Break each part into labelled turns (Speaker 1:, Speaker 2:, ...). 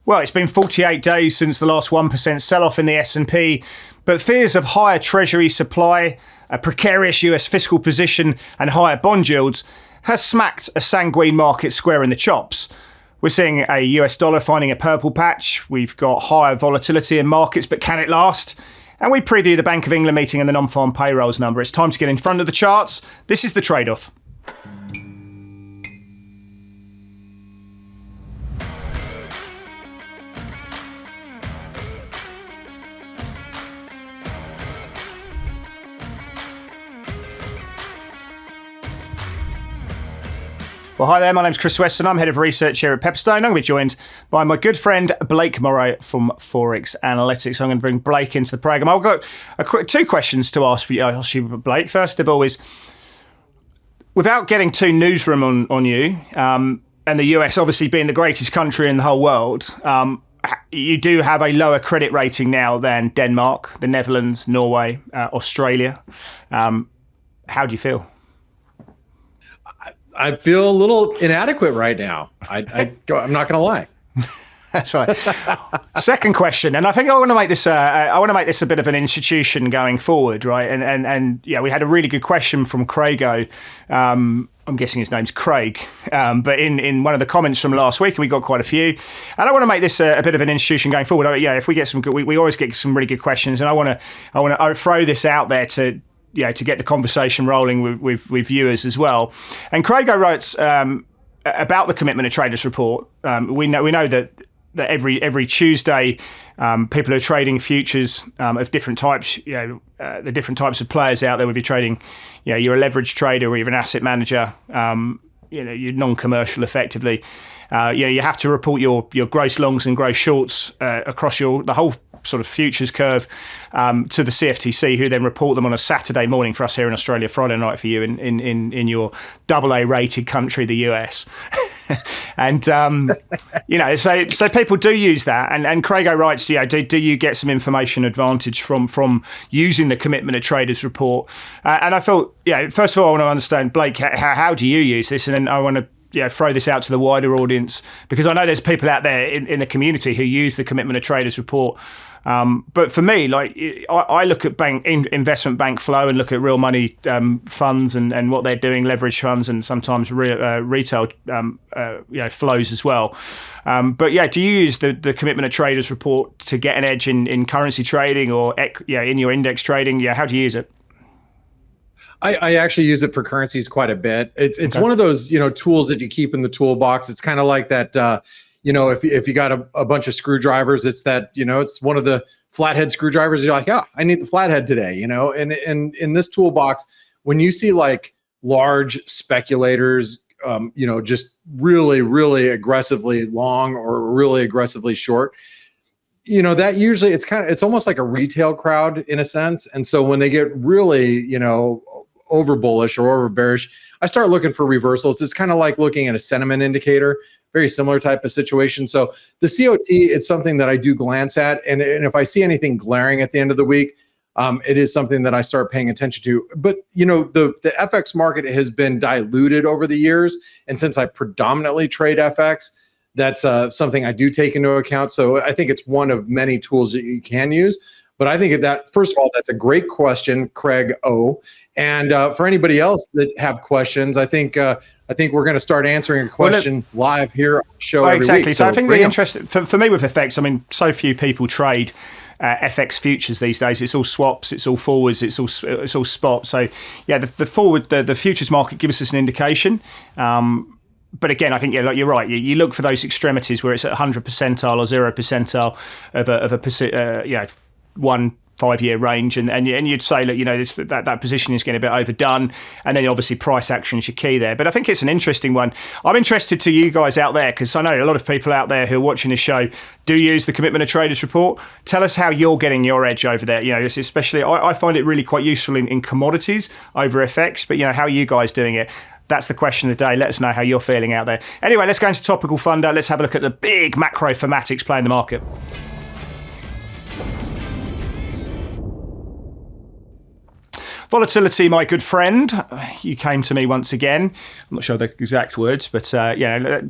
Speaker 1: Well, it's been 48 days since the last 1% sell-off in the S&P, but fears of higher Treasury supply, a precarious US fiscal position and higher bond yields has smacked a sanguine market square in the chops. We're seeing a US dollar finding a purple patch. We've got higher volatility in markets, but can it last? And we preview the Bank of England meeting and the non-farm payrolls number. It's time to get in front of the charts. This is the trade-off. Well, hi there, my name's Chris Weston. I'm Head of Research here at Pepperstone. I'm going to be joined by my good friend Blake Morrow from Forex Analytics. I'm going to bring Blake into the program. I've got two questions to ask you, Blake. First of all is, without getting too newsroom on you, and the US obviously being the greatest country in the whole world, you do have a lower credit rating now than Denmark, the Netherlands, Norway, Australia. How do you feel?
Speaker 2: I feel a little inadequate right now. I'm not going to lie.
Speaker 1: That's right. Second question, and I think I want to make this. I want to make this a bit of an institution going forward, right? And yeah, we had a really good question from Craigo. I'm guessing his name's Craig, but in one of the comments from last week, we got quite a few. And I want to make this a bit of an institution going forward. Yeah, if we get some good, we always get some really good questions, and I want to throw this out there to get the conversation rolling with viewers as well. And Craigo writes about the Commitment of Traders report. We know that every Tuesday, people are trading futures of different types. The different types of players out there. Whether you're trading, you're a leverage trader or you're an asset manager. You're non-commercial effectively. You have to report your gross longs and gross shorts across the whole sort of futures curve to the CFTC, who then report them on a Saturday morning for us here in Australia, Friday night for you in your AA rated country, the US. And so people do use that, and Craigo writes, do you get some information advantage from using the Commitment of Traders report? And I felt, first of all, I want to understand, Blake, how do you use this, and then I want to throw this out to the wider audience, because I know there's people out there in the community who use the Commitment of Traders report. But for me, I look at investment bank flow and look at real money funds and what they're doing, leverage funds, and sometimes retail flows as well. But do you use the Commitment of Traders report to get an edge in currency trading or in your index trading? How do you use it?
Speaker 2: I actually use it for currencies quite a bit. It's one of those, tools that you keep in the toolbox. It's kind of like that, if you got a bunch of screwdrivers, it's that, it's one of the flathead screwdrivers. You're like, I need the flathead today, and in this toolbox, when you see like large speculators, just really, really aggressively long or really aggressively short, that usually it's almost like a retail crowd in a sense. And so when they get really, over bullish or over bearish, I start looking for reversals. It's kind of like looking at a sentiment indicator, very similar type of situation. So the COT, it's something that I do glance at. And if I see anything glaring at the end of the week, it is something that I start paying attention to. But, the FX market has been diluted over the years. And since I predominantly trade FX, that's something I do take into account. So I think it's one of many tools that you can use. But I think that, first of all, that's a great question, Craig O. And for anybody else that have questions, I think we're going to start answering a question live here on the show every week.
Speaker 1: So I think the interest for me with FX, so few people trade FX futures these days. It's all swaps, it's all forwards, it's all spot. So the futures market gives us an indication. But again, I think you're right. You look for those extremities where it's at 100 percentile or 0 percentile of a 1 5-year range, and you'd say, look, that position is getting a bit overdone, and then obviously price action is your key there. But I think it's an interesting one. I'm interested to you guys out there, because I know a lot of people out there who are watching this show do use the Commitment of Traders report. Tell us how you're getting your edge over there. Especially I find it really quite useful in commodities over FX. But how are you guys doing it? That's the question of the day. Let us know how you're feeling out there. Anyway, let's go into topical thunder. Let's have a look at the big macro thematics playing the market. Volatility, my good friend, you came to me once again. I'm not sure the exact words, but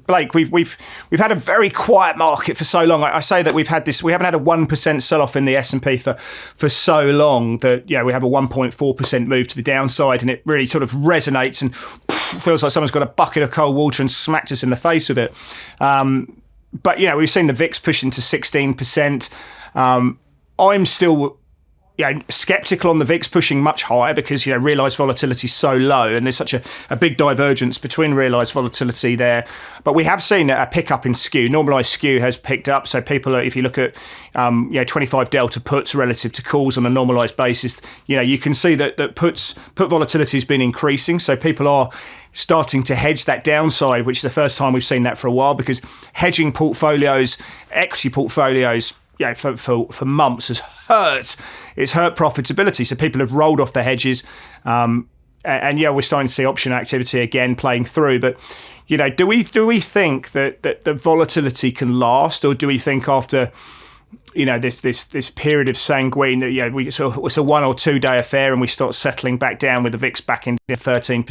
Speaker 1: Blake, we've had a very quiet market for so long. I say that we haven't had a 1% sell-off in the S&P for so long that we have a 1.4% move to the downside, and it really sort of resonates and feels like someone's got a bucket of cold water and smacked us in the face with it. But we've seen the VIX push into 16%. I'm still skeptical on the VIX pushing much higher because realised volatility is so low, and there's such a big divergence between realised volatility there. But we have seen a pickup in skew. Normalised skew has picked up. So people if you look at 25 delta puts relative to calls on a normalised basis, you can see that put volatility has been increasing. So people are starting to hedge that downside, which is the first time we've seen that for a while, because hedging portfolios, equity portfolios, for months has hurt. It's hurt profitability. So people have rolled off the hedges. And we're starting to see option activity again playing through. But, do we think that the volatility can last, or do we think after, this period of sanguine that, it's a 1 or 2 day affair and we start settling back down with the VIX back in 13%,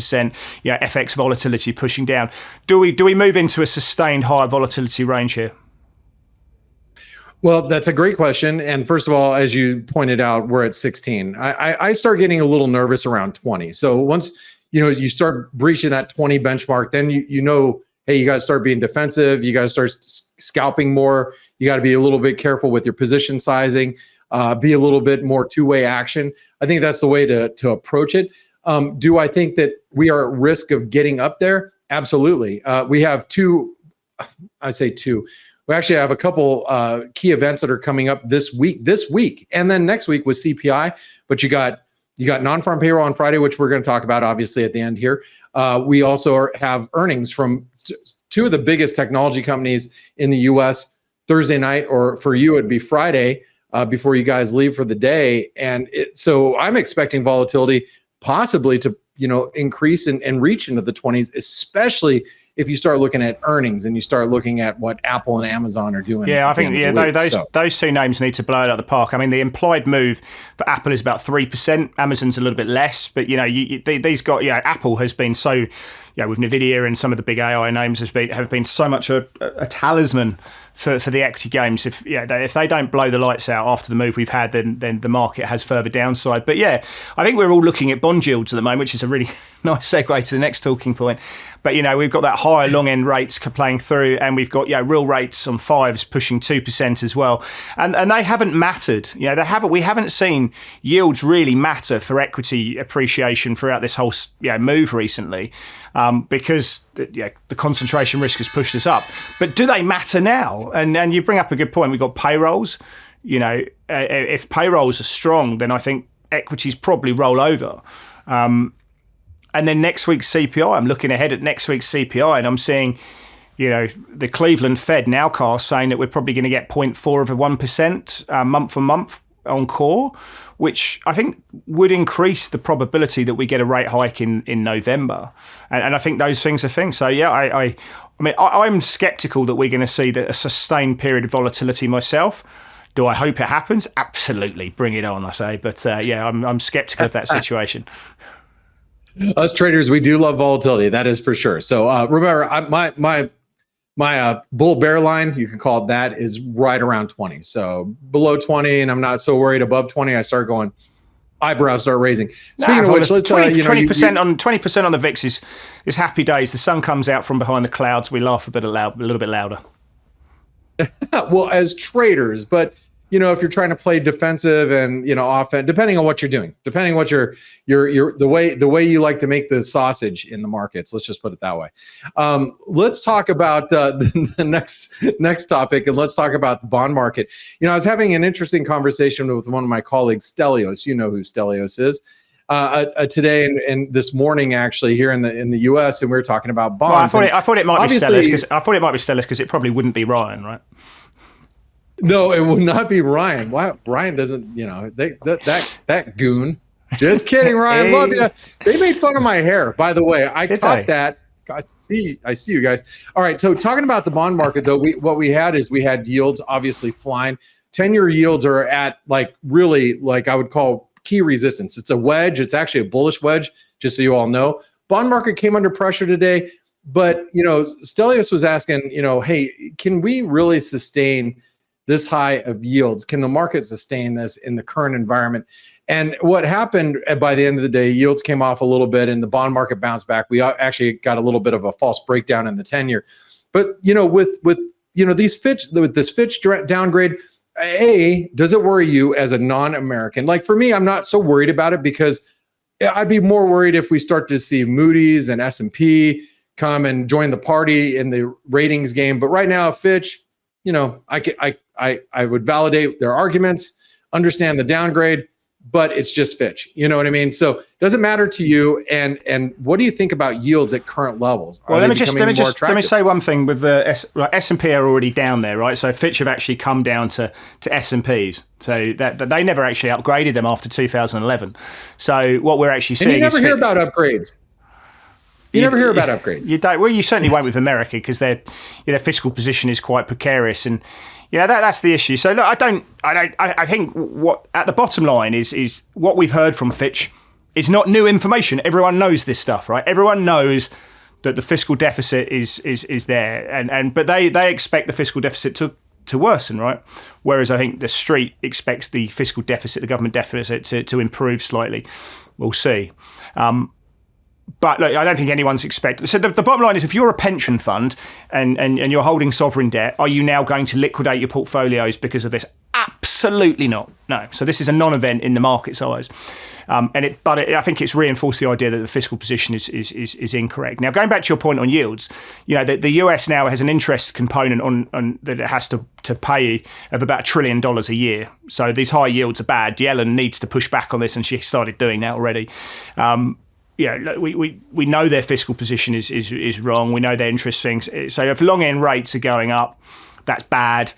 Speaker 1: FX volatility pushing down. Do we move into a sustained higher volatility range here?
Speaker 2: Well, that's a great question. And first of all, as you pointed out, we're at 16. I start getting a little nervous around 20. So once, you start breaching that 20 benchmark, then hey, you got to start being defensive. You got to start scalping more. You got to be a little bit careful with your position sizing, be a little bit more two-way action. I think that's the way to approach it. Do I think that we are at risk of getting up there? Absolutely. We have two. We actually have a couple key events that are coming up this week, and then next week with CPI. But you got non-farm payroll on Friday, which we're going to talk about obviously at the end here. We also have earnings from two of the biggest technology companies in the U.S. Thursday night, or for you it'd be Friday before you guys leave for the day. And so I'm expecting volatility possibly to increase and reach into the 20s, especially if you start looking at earnings and you start looking at what Apple and Amazon are doing.
Speaker 1: Yeah, I think those two names need to blow it out of the park. I mean, the implied move for Apple is about 3%. Amazon's a little bit less, but these got Apple has been so with Nvidia and some of the big AI names have been so much a talisman for the equity games. If they don't blow the lights out after the move we've had, then the market has further downside. But I think we're all looking at bond yields at the moment, which is a really nice segue to the next talking point. But we've got that higher long end rates playing through, and we've got real rates on 5s pushing 2% as well, and they haven't mattered. We haven't seen yields really matter for equity appreciation throughout this whole move recently, because the concentration risk has pushed us up. But do they matter now? And you bring up a good point. We've got payrolls. If payrolls are strong, then I think equities probably roll over. And then next week's CPI, I'm looking ahead at next week's CPI, and I'm seeing, the Cleveland Fed nowcast saying that we're probably going to get 0.4% month on month on core, which I think would increase the probability that we get a rate hike in November. And I think those things are things. So I'm skeptical that we're going to see a sustained period of volatility myself. Do I hope it happens? Absolutely, bring it on, I say. But I'm skeptical of that situation.
Speaker 2: Us traders, we do love volatility. That is for sure. So remember, my bull bear line, you can call it that, is right around 20. So below 20, and I'm not so worried. Above 20, I start going, eyebrows start raising. Speaking of which, let's
Speaker 1: 20% on the VIX is happy days. The sun comes out from behind the clouds. We laugh a little bit louder.
Speaker 2: Well, as traders, but if you're trying to play defensive and offense, depending on what you're doing, depending on what your the way you like to make the sausage in the markets, let's just put it that way. Let's talk about the next topic, and let's talk about the bond market. I was having an interesting conversation with one of my colleagues, Stelios. You know who Stelios is. Today and this morning, actually, here in the U.S., and we were talking about bonds.
Speaker 1: Well, I thought it might be Stelios because it probably wouldn't be Ryan, right?
Speaker 2: No, it will not be Ryan. Why Ryan doesn't? That goon. Just kidding, Ryan. Hey. Love you. They made fun of my hair, by the way. I caught that. I see you guys. All right. So talking about the bond market, though, we had yields obviously flying. 10-year yields are at really I would call key resistance. It's a wedge. It's actually a bullish wedge, just so you all know. Bond market came under pressure today, but Stelios was asking, hey, can we really sustain this high of yields? Can the market sustain this in the current environment? And what happened by the end of the day, yields came off a little bit and the bond market bounced back. We actually got a little bit of a false breakdown in the 10-year. But, with this Fitch downgrade, does it worry you as a non-American? Like for me, I'm not so worried about it because I'd be more worried if we start to see Moody's and S&P come and join the party in the ratings game. But right now, Fitch, I would validate their arguments, understand the downgrade, but it's just Fitch. You know what I mean? So does it matter to you? And what do you think about yields at current levels?
Speaker 1: Well, let me say one thing with the S&P are already down there, right? So Fitch have actually come down to S&Ps. So that they never actually upgraded them after 2011. So what we're actually seeing,
Speaker 2: and you never hear about upgrades. You never hear about upgrades.
Speaker 1: You don't. Well, you certainly won't with America because their fiscal position is quite precarious, and that's the issue. So look, I think what at the bottom line is what we've heard from Fitch is not new information. Everyone knows this stuff, right? Everyone knows that the fiscal deficit is there, but they expect the fiscal deficit to worsen, right? Whereas I think the street expects the fiscal deficit, the government deficit, to improve slightly. We'll see. But look, I don't think anyone's expecting. So the bottom line is, if you're a pension fund and you're holding sovereign debt, are you now going to liquidate your portfolios because of this? Absolutely not. No. So this is a non-event in the market's eyes. I think it's reinforced the idea that the fiscal position is incorrect. Now, going back to your point on yields, the US now has an interest component on that it has to pay of about $1 trillion a year. So these high yields are bad. Yellen needs to push back on this, and she started doing that already. We know their fiscal position is wrong. We know their interest things. So if long end rates are going up, that's bad.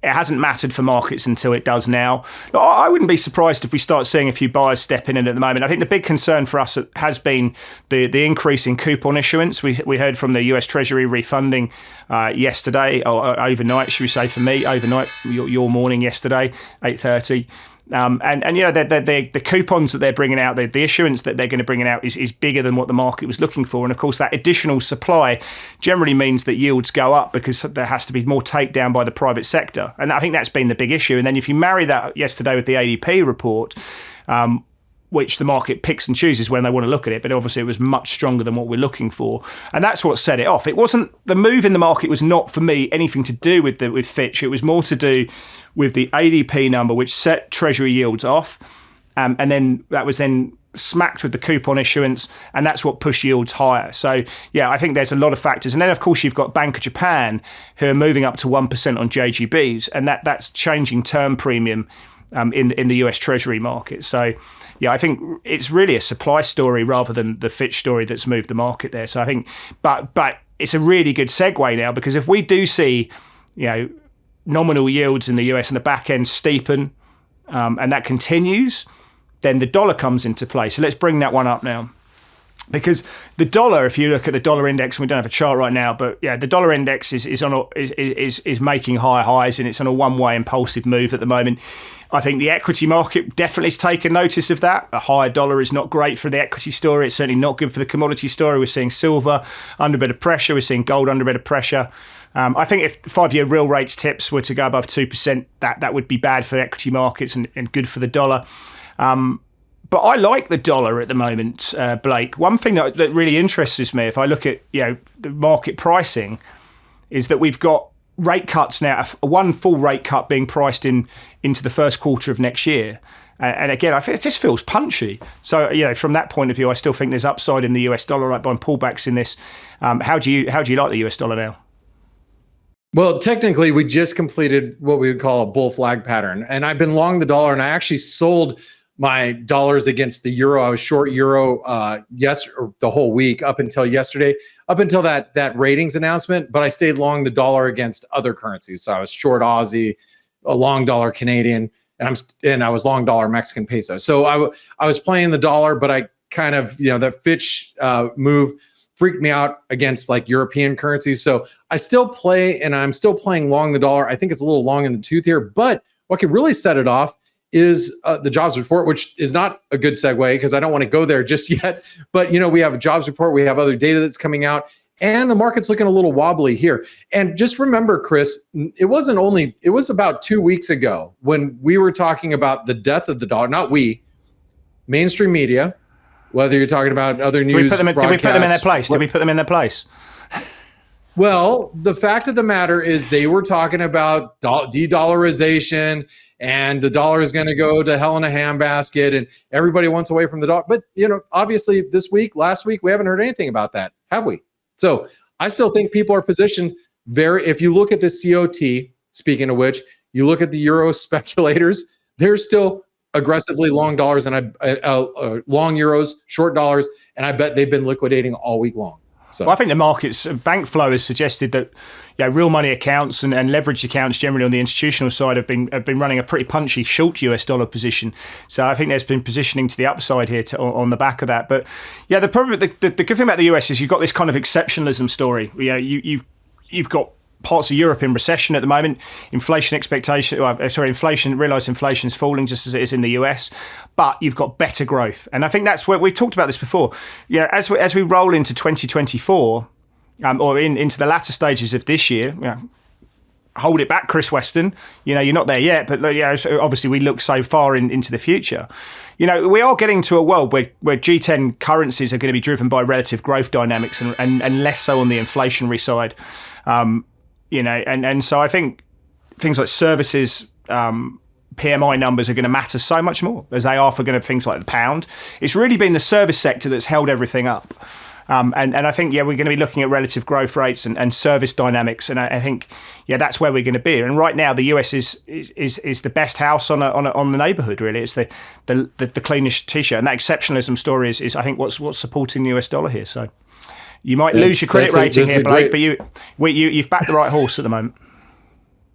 Speaker 1: It hasn't mattered for markets until it does now. I wouldn't be surprised if we start seeing a few buyers stepping in at the moment. I think the big concern for us has been the increase in coupon issuance. We heard from the US Treasury refunding yesterday, or overnight, should we say, for me, overnight, your morning yesterday, 8:30. The coupons that they're bringing out, the issuance that they're going to bring out is bigger than what the market was looking for. And of course, that additional supply generally means that yields go up because there has to be more takedown by the private sector. And I think that's been the big issue. And then if you marry that yesterday with the ADP report, which the market picks and chooses when they want to look at it, but obviously it was much stronger than what we're looking for. And that's what set it off. It wasn't, the move in the market was not, for me, anything to do with Fitch. It was more to do with the ADP number, which set Treasury yields off. And then that was then smacked with the coupon issuance, and that's what pushed yields higher. So, yeah, I think there's a lot of factors. And then, of course, you've got Bank of Japan, who are moving up to 1% on JGBs, and that's changing term premium in the US Treasury market. So, yeah, I think it's really a supply story rather than the Fitch story that's moved the market there. So I think, but it's a really good segue now, because if we do see, nominal yields in the US and the back end steepen, and that continues, then the dollar comes into play. So let's bring that one up now. Because the dollar, if you look at the dollar index, and we don't have a chart right now, but yeah, the dollar index is making higher highs, and it's on a one-way impulsive move at the moment. I think the equity market definitely has taken notice of that. A higher dollar is not great for the equity story. It's certainly not good for the commodity story. We're seeing silver under a bit of pressure. We're seeing gold under a bit of pressure. I think if 5-year real rates tips were to go above 2%, that would be bad for equity markets and good for the dollar. But I like the dollar at the moment, Blake. One thing that really interests me, if I look at the market pricing, is that we've got rate cuts now, one full rate cut being priced into the first quarter of next year. And again, I think it just feels punchy. So, from that point of view, I still think there's upside in the US dollar, like buying pullbacks in this. How do you like the US dollar now?
Speaker 2: Well, technically, we just completed what we would call a bull flag pattern. And I've been long the dollar, and I actually sold my dollars against the euro. I was short euro the whole week up until yesterday, up until that ratings announcement. But I stayed long the dollar against other currencies. So I was short Aussie, a long dollar Canadian, and I was long dollar Mexican peso. So I was playing the dollar, but I kind of that Fitch move freaked me out against like European currencies. So I still play, and I'm still playing long the dollar. I think it's a little long in the tooth here, but what could really set it off is the jobs report, which is not a good segue because I don't want to go there just yet. But, we have a jobs report. We have other data that's coming out. And the market's looking a little wobbly here. And just remember, Chris, it was about 2 weeks ago when we were talking about the death of the dollar. Not we, mainstream media, whether you're talking about other news.
Speaker 1: Did we put them in their place? Did we put them in their place?
Speaker 2: Well, the fact of the matter is they were talking about de-dollarization and the dollar is going to go to hell in a handbasket and everybody wants away from the dollar. But, obviously last week, we haven't heard anything about that, have we? So I still think people are positioned if you look at the COT, speaking of which, you look at the Euro speculators, they're still aggressively long dollars and long euros, short dollars, and I bet they've been liquidating all week long. So
Speaker 1: I think the market's bank flow has suggested that real money accounts and leveraged accounts generally on the institutional side have been running a pretty punchy short US dollar position. So I think there's been positioning to the upside here on the back of that. But the problem, the good thing about the US is you've got this kind of exceptionalism story. You've got parts of Europe in recession at the moment. Realized inflation is falling just as it is in the US, but you've got better growth. And I think that's where we've talked about this before. As we roll into 2024, or into the latter stages of this year, hold it back, Chris Weston. You're not there yet, but obviously we look so far into the future. We are getting to a world where G10 currencies are going to be driven by relative growth dynamics and less so on the inflationary side. And so I think things like services, PMI numbers are going to matter so much more as they are for things like the pound. It's really been the service sector that's held everything up. And I think, we're going to be looking at relative growth rates and service dynamics. And I think, that's where we're going to be. And right now, the US is the best house on the neighborhood, really. It's the cleanest t-shirt. And that exceptionalism story is I think, what's supporting the US dollar here. So you might lose your credit rating here, Blake, but you've backed the right horse at the moment.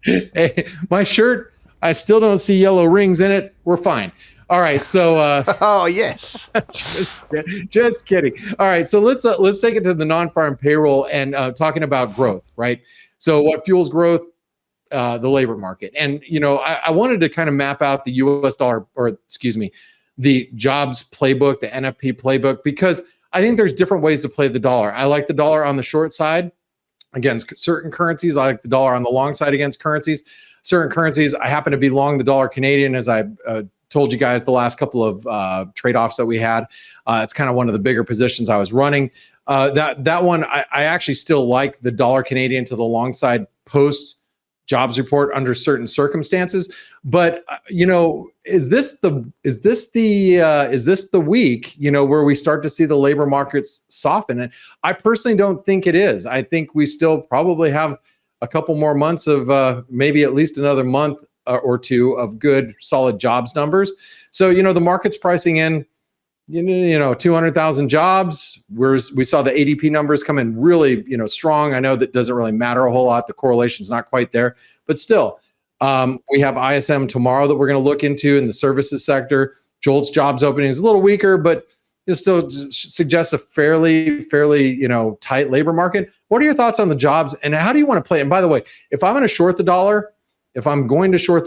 Speaker 2: Hey, my shirt, I still don't see yellow rings in it. We're fine. All right, so
Speaker 1: oh yes,
Speaker 2: just kidding. All right, so let's take it to the non-farm payroll and talking about growth, right? So what fuels growth? The labor market, and I wanted to kind of map out the U.S. dollar, the jobs playbook, the NFP playbook, because I think there's different ways to play the dollar. I like the dollar on the short side against certain currencies. I like the dollar on the long side against currencies. Certain currencies, I happen to be long the dollar Canadian, as I told you guys the last couple of trade-offs that we had. It's kind of one of the bigger positions I was running. That one, I actually still like the dollar Canadian to the long side post jobs report under certain circumstances. But is this the week where we start to see the labor markets soften? And I personally don't think it is. I think we still probably have a couple more months of maybe at least another month or two of good solid jobs numbers. So the market's pricing in 200,000 jobs. We saw the ADP numbers come in really, strong. I know that doesn't really matter a whole lot. The correlation's not quite there, but still, we have ISM tomorrow that we're going to look into in the services sector. Jolt's jobs opening is a little weaker, but it still suggests a fairly, tight labor market. What are your thoughts on the jobs and how do you want to play it? And by the way, if I'm going to short the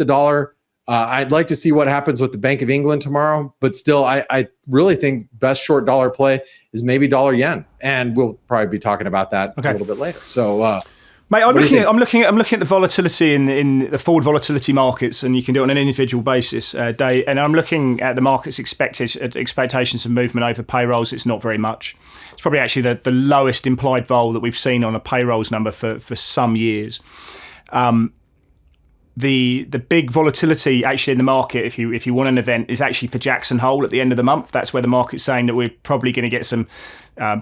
Speaker 2: dollar, I'd like to see what happens with the Bank of England tomorrow, but still, I really think best short dollar play is maybe dollar yen, and we'll probably be talking about that a little bit later. So,
Speaker 1: mate, I'm looking at the volatility in the forward volatility markets, and you can do it on an individual basis day. And I'm looking at the market's expectations of movement over payrolls. It's not very much. It's probably actually the lowest implied vol that we've seen on a payrolls number for some years. The big volatility actually in the market, if you want an event, is actually for Jackson Hole at the end of the month. That's where the market's saying that we're probably going to get some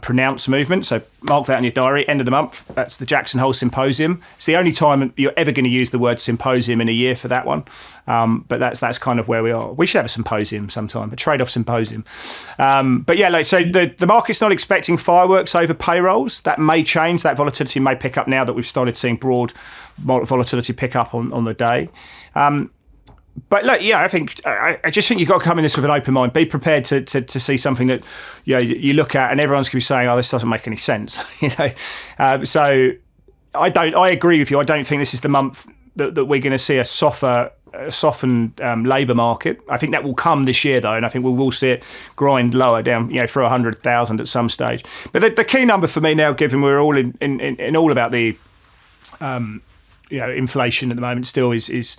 Speaker 1: pronounced movement. So mark that in your diary. End of the month. That's the Jackson Hole Symposium. It's the only time you're ever going to use the word symposium in a year for that one. But that's kind of where we are. We should have a symposium sometime, a trade-off symposium. But yeah, so the market's not expecting fireworks over payrolls. That may change. That volatility may pick up now that we've started seeing broad volatility pick up on the day. But look, I just think you've got to come in this with an open mind. Be prepared to see something that you look at and everyone's going to be saying, "Oh, this doesn't make any sense." So I agree with you. I don't think this is the month that we're going to see a softened labour market. I think that will come this year, though, and I think we will see it grind lower down, for 100,000 at some stage. But the key number for me now, given we're all in all about the inflation at the moment, still is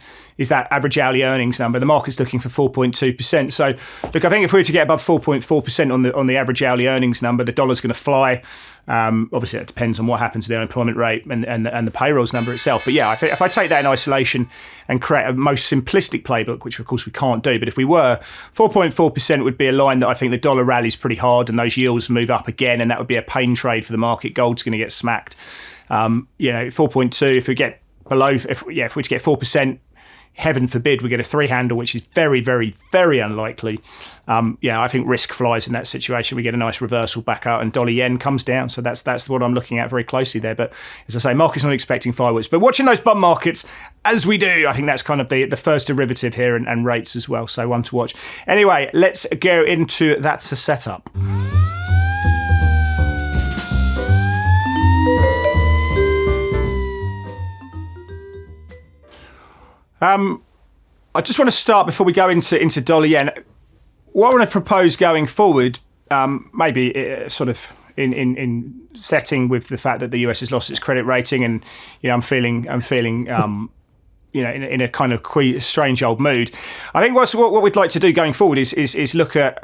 Speaker 1: that average hourly earnings number. The market's looking for 4.2%. So, look, I think if we were to get above 4.4% on the average hourly earnings number, the dollar's going to fly. Obviously, that depends on what happens to the unemployment rate and the payrolls number itself. But yeah, if I take that in isolation and create a most simplistic playbook, which of course we can't do, but if we were, 4.4% would be a line that I think the dollar rallies pretty hard and those yields move up again, and that would be a pain trade for the market. Gold's going to get smacked. 4.2. If we get below, if we were to get 4%. Heaven forbid we get a 3 handle, which is very, very, very unlikely. I think risk flies in that situation. We get a nice reversal back out and dollar yen comes down. So that's what I'm looking at very closely there. But as I say, market's not expecting fireworks. But watching those bond markets as we do, I think that's kind of the first derivative here, and rates as well. So one to watch. Anyway, let's go into That's a Setup. I just want to start before we go into dollar yen. What I want to propose going forward, maybe sort of in setting with the fact that the US has lost its credit rating, and I'm feeling in a kind of strange old mood. I think what we'd like to do going forward is look at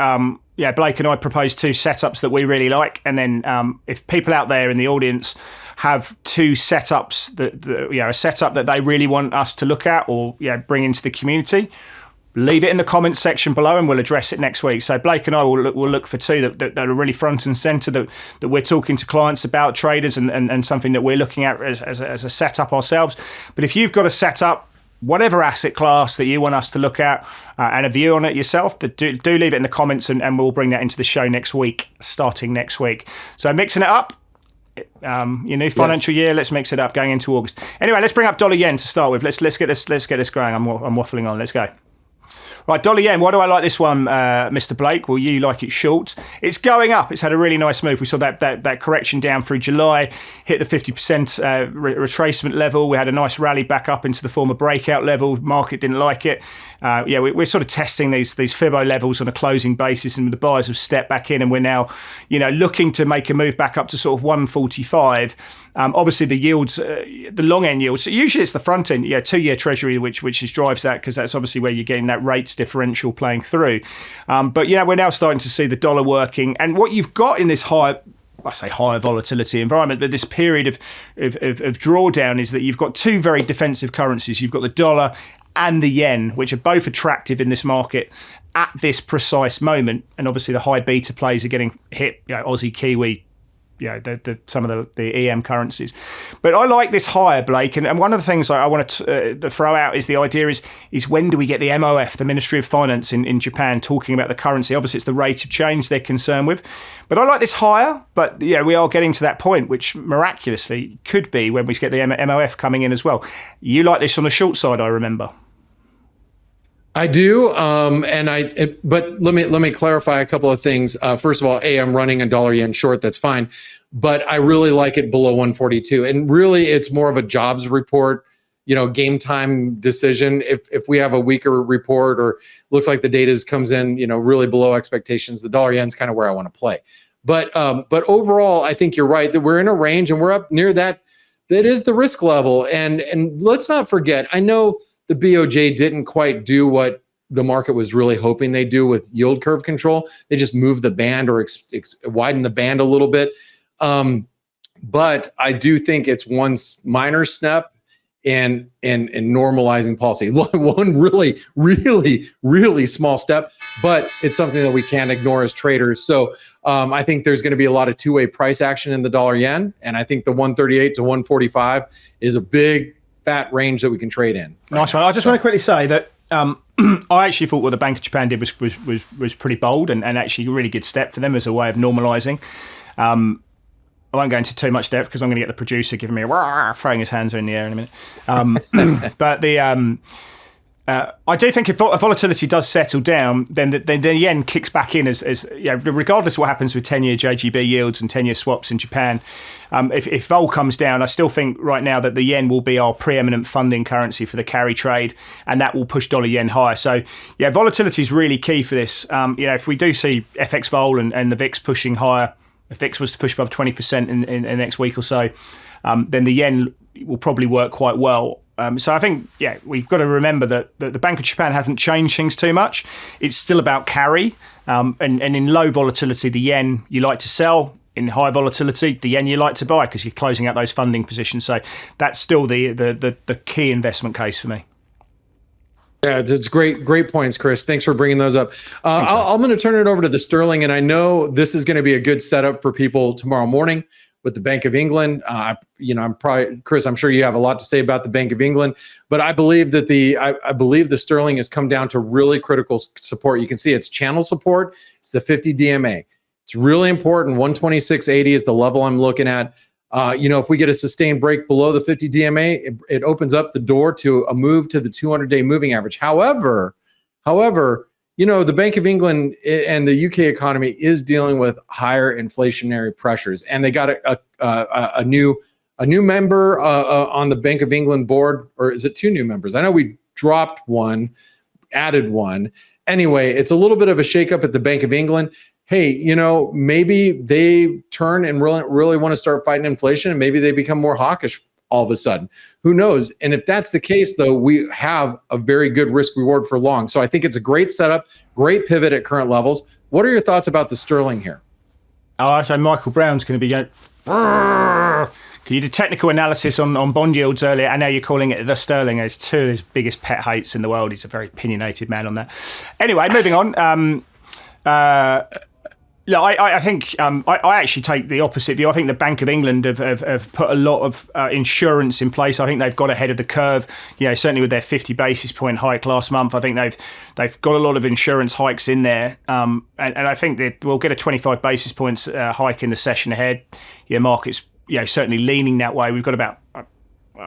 Speaker 1: Blake and I proposed 2 setups that we really like, and then if people out there in the audience have 2 setups a setup that they really want us to look at or bring into the community, leave it in the comments section below and we'll address it next week. So Blake and I will look for 2 that are really front and centre, that we're talking to clients about, traders, and something that we're looking at as a setup ourselves. But if you've got a setup, whatever asset class that you want us to look at and a view on it yourself, do leave it in the comments, and we'll bring that into the show next week, starting next week. So mixing it up. New financial year, let's mix it up going into August. Anyway, let's bring up dollar yen to start with. Let's get this going. I'm waffling on. Let's go. Right, dollar yen. Why do I like this one, Mr. Blake? Well, you like it short. It's going up. It's had a really nice move. We saw that correction down through July, hit the 50% retracement level. We had a nice rally back up into the former breakout level. Market didn't like it. We're sort of testing these FIBO levels on a closing basis, and the buyers have stepped back in, and we're now, looking to make a move back up to sort of 145. Obviously, the yields, the long end yields. So usually it's the front end, 2-year Treasury, which drives that, because that's obviously where you're getting that rates differential playing through. But we're now starting to see the dollar working, and what you've got in this higher volatility environment, but this period of drawdown, is that you've got 2 very defensive currencies. You've got the dollar and the yen, which are both attractive in this market at this precise moment. And obviously the high beta plays are getting hit, Aussie, Kiwi, some of the EM currencies. But I like this higher, Blake, and one of the things I want to throw out is the idea is when do we get the MOF, the Ministry of Finance in Japan, talking about the currency? Obviously it's the rate of change they're concerned with, but I like this higher. But we are getting to that point, which miraculously could be when we get the MOF coming in as well. You like this on the short side, I remember.
Speaker 2: I do, but let me clarify a couple of things. First of all, I'm running a dollar yen short. That's fine, but I really like it below 142. And really, it's more of a jobs report, game time decision. If we have a weaker report or looks like the data comes in, really below expectations, the dollar yen's kind of where I want to play. But overall, I think you're right that we're in a range and we're up near that. That is the risk level, and let's not forget. I know the BOJ didn't quite do what the market was really hoping they do with yield curve control. They just moved the band or widened the band a little bit. But I do think it's one minor step in normalizing policy. One really, really, really small step, but it's something that we can't ignore as traders. So I think there's going to be a lot of two-way price action in the dollar yen. And I think the 138 to 145 is a big fat range that we can trade in.
Speaker 1: Nice one. I just want to quickly say that I actually thought what the Bank of Japan did was pretty bold and actually a really good step for them as a way of normalising. I won't go into too much depth because I'm going to get the producer giving me a throwing his hands in the air in a minute. But I do think if volatility does settle down, then the yen kicks back in as regardless of what happens with 10-year JGB yields and 10-year swaps in Japan. If vol comes down, I still think right now that the yen will be our preeminent funding currency for the carry trade, and that will push dollar yen higher. So yeah, volatility is really key for this. If we do see FX vol and the VIX pushing higher, if VIX was to push above 20% in the next week or so, then the yen will probably work quite well. So I think, we've got to remember that the Bank of Japan hasn't changed things too much. It's still about carry. And in low volatility, the yen you like to sell. In high volatility, the yen you like to buy because you're closing out those funding positions. So that's still the key investment case for me.
Speaker 2: Yeah, that's great points, Chris. Thanks for bringing those up. I'm going to turn it over to the sterling, and I know this is going to be a good setup for people tomorrow morning with the Bank of England. I'm probably, Chris, I'm sure you have a lot to say about the Bank of England, but I believe that I believe the sterling has come down to really critical support. You can see it's channel support. It's the 50 DMA. It's really important. 126.80 is the level I'm looking at. If we get a sustained break below the 50 DMA, it opens up the door to a move to the 200-day moving average. However, the Bank of England and the UK economy is dealing with higher inflationary pressures, and they got a new member on the Bank of England board, or is it two new members? I know we dropped one, added one. Anyway, it's a little bit of a shakeup at the Bank of England. Hey, maybe they turn and really want to start fighting inflation, and maybe they become more hawkish all of a sudden. Who knows? And if that's the case, though, we have a very good risk reward for long. So I think it's a great setup, great pivot at current levels. What are your thoughts about the sterling here?
Speaker 1: Oh, so Michael Brown's going to be going. You did technical analysis on bond yields earlier, and now you're calling it the sterling. It's two of his biggest pet hates in the world. He's a very opinionated man on that. Anyway, moving on. I think I actually take the opposite view. I think the Bank of England have put a lot of insurance in place. I think they've got ahead of the curve. Certainly with their 50 basis point hike last month, I think they've got a lot of insurance hikes in there. And I think that we'll get a 25 basis points hike in the session ahead. Markets certainly leaning that way. We've got about a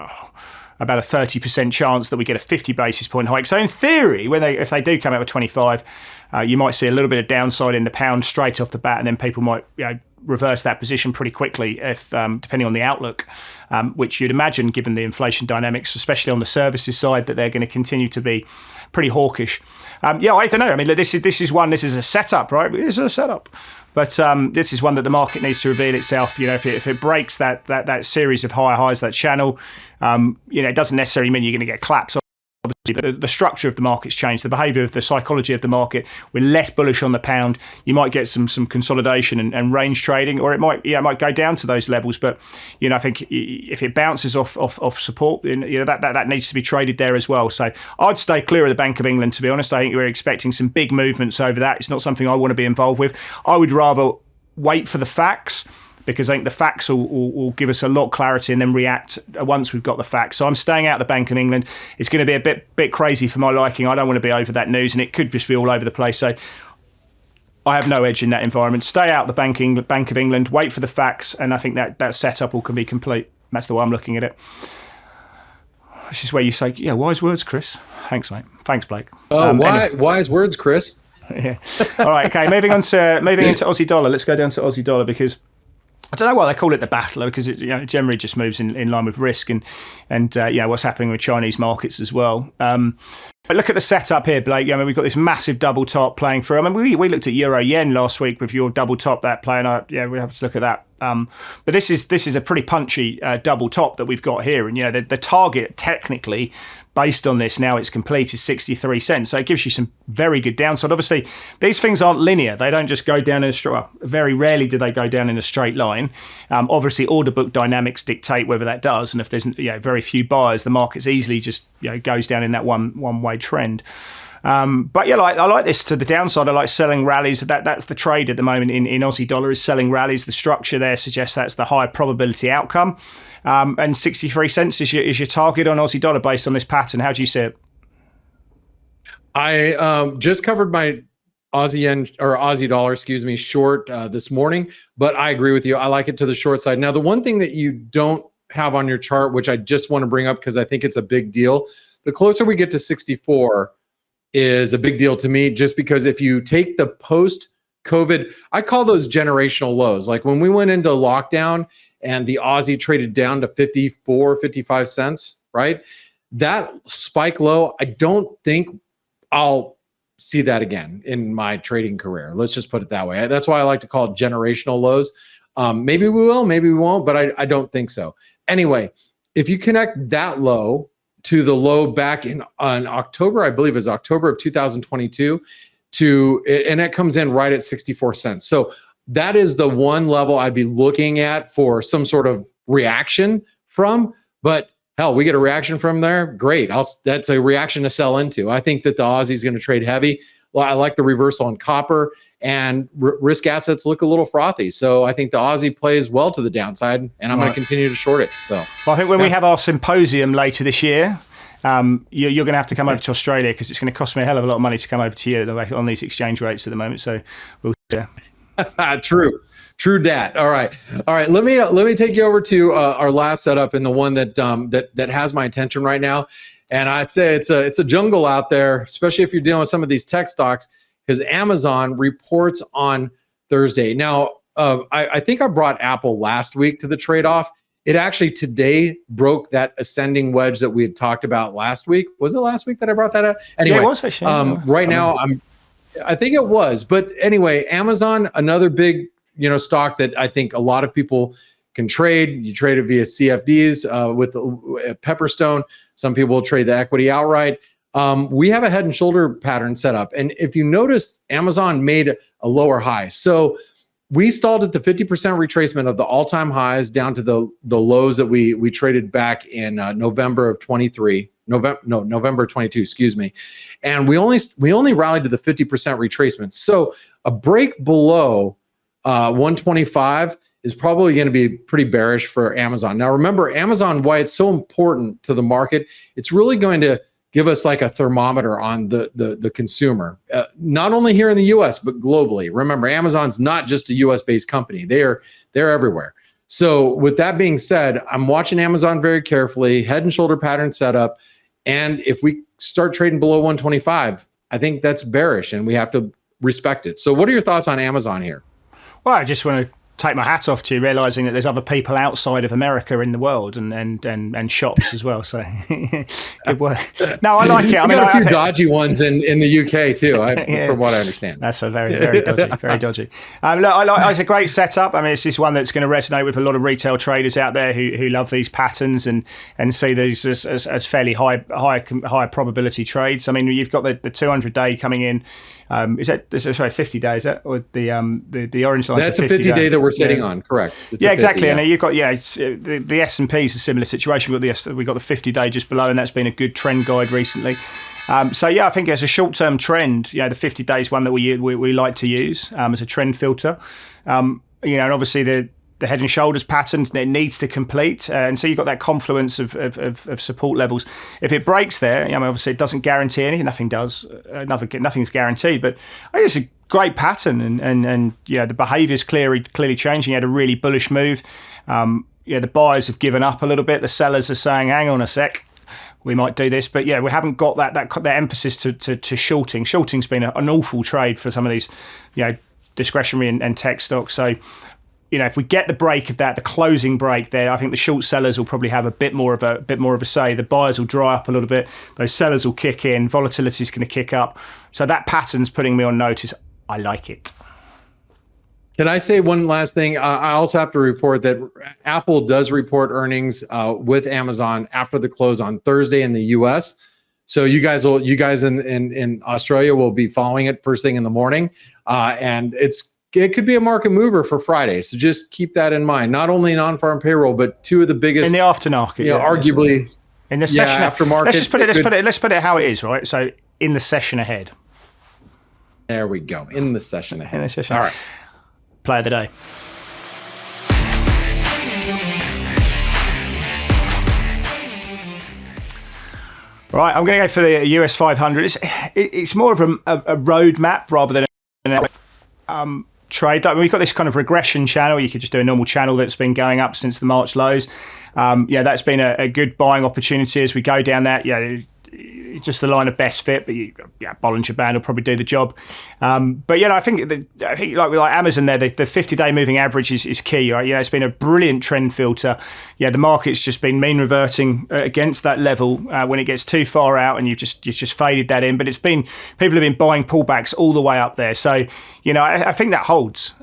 Speaker 1: 30% chance that we get a 50 basis point hike. So in theory, if they do come out with 25, you might see a little bit of downside in the pound straight off the bat, and then people might reverse that position pretty quickly if depending on the outlook, which you'd imagine, given the inflation dynamics, especially on the services side, that they're going to continue to be pretty hawkish. I don't know. I mean, this is a setup, right? It is a setup, but this is one that the market needs to reveal itself. If it breaks that series of higher highs, that channel, it doesn't necessarily mean you're going to get collapse. Obviously, but the structure of the market's changed, the behaviour of the psychology of the market. We're less bullish on the pound. You might get some consolidation and range trading, or it might go down to those levels. But I think if it bounces off support, that needs to be traded there as well. So I'd stay clear of the Bank of England. To be honest, I think we're expecting some big movements over that. It's not something I want to be involved with. I would rather wait for the facts, because I think the facts will give us a lot of clarity and then react once we've got the facts. So I'm staying out of the Bank of England. It's going to be a bit crazy for my liking. I don't want to be over that news, and it could just be all over the place. So I have no edge in that environment. Stay out of the Bank of England, wait for the facts, and I think that setup can be complete. That's the way I'm looking at it. This is where you say, wise words, Chris. Thanks, mate. Thanks, Blake.
Speaker 2: Wise words, Chris.
Speaker 1: Yeah. All right, okay, moving into Aussie dollar. Let's go down to Aussie dollar, because I don't know why they call it the battler, because it generally just moves in line with risk and what's happening with Chinese markets as well. But look at the setup here, Blake. We've got this massive double top playing through. We looked at euro yen last week with your double top that playing. We have to look at that. But this is a pretty punchy double top that we've got here, and the target technically, based on this, now it's complete, is 63 cents. So it gives you some very good downside. Obviously, these things aren't linear. They don't just go down in a straight. Well, very rarely do they go down in a straight line. Obviously, order book dynamics dictate whether that does, and if there's very few buyers, the market's easily just goes down in that one way trend. But I like this to the downside. I like selling rallies. That's the trade at the moment in Aussie dollar, is selling rallies. The structure there suggests that's the high probability outcome. And 63 cents is your target on Aussie dollar based on this pattern. How do you see it?
Speaker 2: I just covered my Aussie dollar, short this morning, but I agree with you. I like it to the short side. Now, the one thing that you don't have on your chart, which I just want to bring up because I think it's a big deal, the closer we get to 64 is a big deal to me, just because if you take the post-COVID, I call those generational lows. Like when we went into lockdown and the Aussie traded down to 54, 55 cents, right? That spike low, I don't think I'll see that again in my trading career. Let's just put it that way. That's why I like to call it generational lows. Maybe we will, maybe we won't, but I don't think so. Anyway, if you connect that low to the low back on October, I believe is October of 2022, and it comes in right at 64 cents. So that is the one level I'd be looking at for some sort of reaction from. But hell, we get a reaction from there, great. That's a reaction to sell into. I think that the Aussie is going to trade heavy. Well, I like the reversal on copper, and risk assets look a little frothy. So I think the Aussie plays well to the downside, and I'm going to continue to short it. So
Speaker 1: well, I think when we have our symposium later this year, you're going to have to come over to Australia, because it's going to cost me a hell of a lot of money to come over to you on these exchange rates at the moment. So we'll
Speaker 2: True dat. All right. Let me take you over to our last setup, and the one that has my attention right now. And I'd say it's a jungle out there, especially if you're dealing with some of these tech stocks, because Amazon reports on Thursday. Now, I think I brought Apple last week to the trade-off. It actually today broke that ascending wedge that we had talked about last week. Was it last week that I brought that up? Anyway,
Speaker 1: yeah, it was actually.
Speaker 2: Right now, I think it was. But anyway, Amazon, another big stock that I think a lot of people can trade. You trade it via CFDs with Pepperstone. Some people will trade the equity outright. We have a head and shoulder pattern set up. And if you notice, Amazon made a lower high. So we stalled at the 50% retracement of the all-time highs down to the lows that we traded back in November of 23. November 22, excuse me. And we only rallied to the 50% retracement. So a break below 125 is probably going to be pretty bearish for Amazon. Now, remember, Amazon, why it's so important to the market, it's really going to give us like a thermometer on the consumer, not only here in the US, but globally. Remember, Amazon's not just a US-based company. They're everywhere. So with that being said, I'm watching Amazon very carefully, head and shoulder pattern setup. And if we start trading below 125, I think that's bearish, and we have to respect it. So what are your thoughts on Amazon here?
Speaker 1: Well, I just want to take my hat off to you, realizing that there's other people outside of America in the world, and shops as well. So good work. No, I like it. I mean,
Speaker 2: got a few dodgy ones in the UK too, from what I understand.
Speaker 1: That's a very dodgy, very dodgy. Look, it's a great setup. I mean, it's just one that's going to resonate with a lot of retail traders out there who love these patterns and see these as fairly high probability trades. I mean, you've got the 200-day coming in. Is that 50 days? Is that, or the orange line?
Speaker 2: That's a 50-day that we're sitting on. Correct. It's
Speaker 1: exactly. And you've got the S&P is a similar situation. We've got the 50-day just below, and that's been a good trend guide recently. So I think as a short-term trend, the 50 days one that we like to use as a trend filter. And obviously the head and shoulders pattern, it needs to complete, and so you've got that confluence of support levels. If it breaks there, obviously it doesn't guarantee anything. Nothing does. Nothing's guaranteed. But I think it's a great pattern, and the behaviour's clearly changing. You had a really bullish move. The buyers have given up a little bit. The sellers are saying, "Hang on a sec, we might do this." But we haven't got that emphasis to shorting. Shorting's been an awful trade for some of these discretionary and tech stocks. So. If we get the break of that, the closing break there, I think the short sellers will probably have a bit more of a say. The buyers will dry up a little bit. Those sellers will kick in. Volatility is going to kick up. So that pattern's putting me on notice. I like it.
Speaker 2: Can I say one last thing? I also have to report that Apple does report earnings with Amazon after the close on Thursday in the US. So you guys in Australia will be following it first thing in the morning, and it could be a market mover for Friday. So just keep that in mind. Not only non-farm payroll, but two of the biggest
Speaker 1: in the aftermarket.
Speaker 2: Arguably
Speaker 1: in the session
Speaker 2: aftermarket.
Speaker 1: Let's put it how it is, right? So in the session ahead.
Speaker 2: There we go. In the session ahead.
Speaker 1: In the session.
Speaker 2: All right.
Speaker 1: Play of the day. Right, I'm going to go for the US 500. It's more of a roadmap rather than a trade. We've got this kind of regression channel. You could just do a normal channel that's been going up since the March lows. That's been a good buying opportunity as we go down that. just the line of best fit, but Bollinger Band will probably do the job. But I think like Amazon there, the 50-day moving average is key, right? It's been a brilliant trend filter. The market's just been mean reverting against that level when it gets too far out, and you've just faded that in. But people have been buying pullbacks all the way up there, so I think that holds.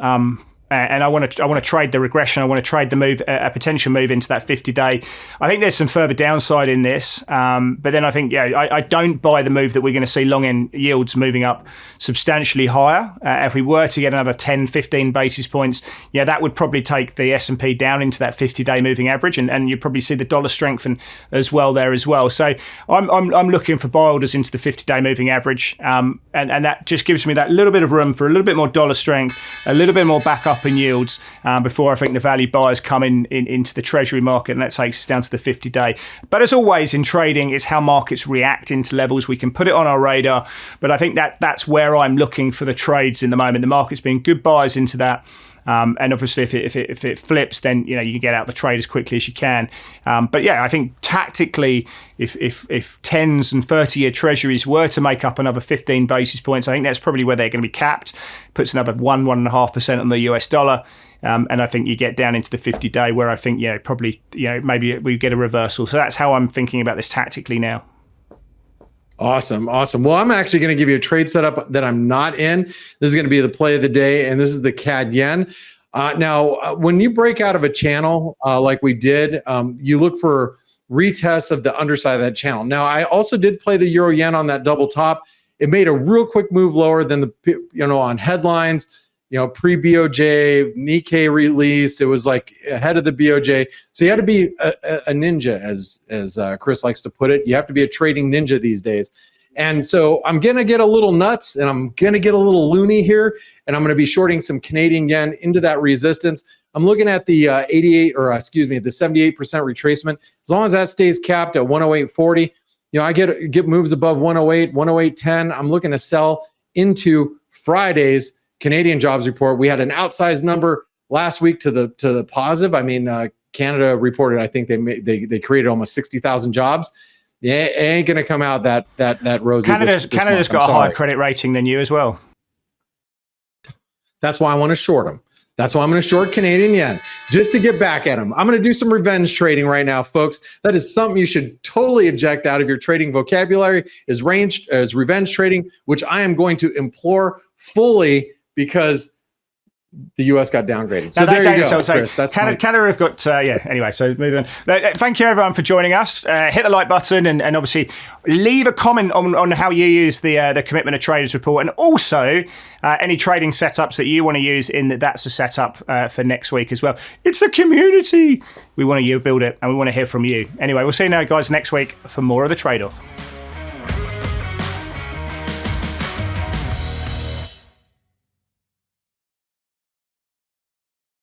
Speaker 1: And I want to trade the regression. I want to trade the move, a potential move into that 50-day. I think there's some further downside in this, but then I think I don't buy the move that we're going to see long end yields moving up substantially higher. If we were to get another 10, 15 basis points, that would probably take the S&P down into that 50-day moving average, and you'd probably see the dollar strengthen as well there as well. So I'm looking for buy orders into the 50-day moving average, and that just gives me that little bit of room for a little bit more dollar strength, a little bit more backup in yields before I think the value buyers come into the treasury market, and that takes us down to the 50-day. But as always in trading, it's how markets react into levels. We can put it on our radar, but I think that's where I'm looking for the trades in the moment. The market's been good buys into that. And obviously, if it flips, then you can get out the trade as quickly as you can. But I think tactically, if 10s and 30-year treasuries were to make up another 15 basis points, I think that's probably where they're going to be capped. Puts another 1.5% on the US dollar. And I think you get down into the 50-day where I think probably maybe we get a reversal. So that's how I'm thinking about this tactically now.
Speaker 2: Awesome. Well, I'm actually going to give you a trade setup that I'm not in. This is going to be the play of the day, and this is the CAD yen. Now, when you break out of a channel like we did, you look for retests of the underside of that channel. Now, I also did play the euro yen on that double top. It made a real quick move lower than on headlines. Pre-BOJ, Nikkei release, it was like ahead of the BOJ. So you had to be a ninja, as Chris likes to put it. You have to be a trading ninja these days. And so I'm going to get a little nuts, and I'm going to get a little loony here, and I'm going to be shorting some Canadian yen into that resistance. I'm looking at the the 78% retracement. As long as that stays capped at 108.40, I get moves above 108, 108.10. I'm looking to sell into Friday's Canadian jobs report. We had an outsized number last week to the positive. I mean, Canada reported, I think they created almost 60,000 jobs. Yeah, it ain't going to come out that rosy.
Speaker 1: Canada's got a higher credit rating than you as well.
Speaker 2: That's why I want to short them. That's why I'm going to short Canadian yen, just to get back at them. I'm going to do some revenge trading right now, folks. That is something you should totally eject out of your trading vocabulary, is revenge trading, which I am going to implore fully, because the US got downgraded. So there you go, Chris. That's
Speaker 1: Canada have got, anyway, so moving on. Thank you, everyone, for joining us. Hit the like button and obviously leave a comment on how you use the Commitment of Traders report, and also any trading setups that you want to use in that's a setup for next week as well. It's a community. We want to build it, and we want to hear from you. Anyway, we'll see you now, guys, next week for more of The Trade-Off.